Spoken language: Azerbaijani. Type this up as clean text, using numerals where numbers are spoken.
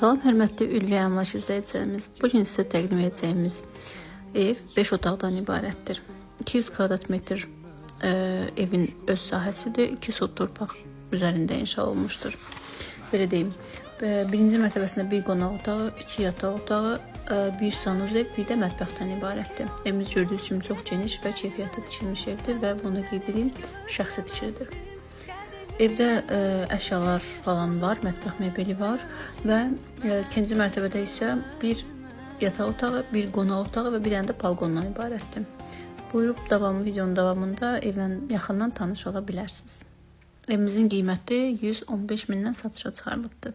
Salam hörmətli Ülviyə Əmlak izləyicilərimiz. Bugün sizə təqdim edəcəyimiz ev 5 otaqdan ibarətdir. 200 kvadrat metr evin öz sahəsidir. 2 sot torpaq üzərində inşa olunmuşdur. Belə deyim, birinci mərtəbəsində bir qonaq otağı, 2 yataq otağı, bir sanuzel, bir də mətbəxdən ibarətdir. Evimiz gördüyünüz kimi çox geniş və keyfiyyətli tikilmiş evdir və bunu qeyd edeyim, şəxsi tikilidir. Evdə əşyalar falan var, mətbəx mebeli var və ikinci mərtəbədə isə bir yataq otağı, bir qonaq otağı və bir dənə də balkondan ibarətdir. Buyurub videonun davamında evlə yaxından tanış ola bilərsiniz. Evimizin qiyməti 115 mindən satışa çıxarılıbdır.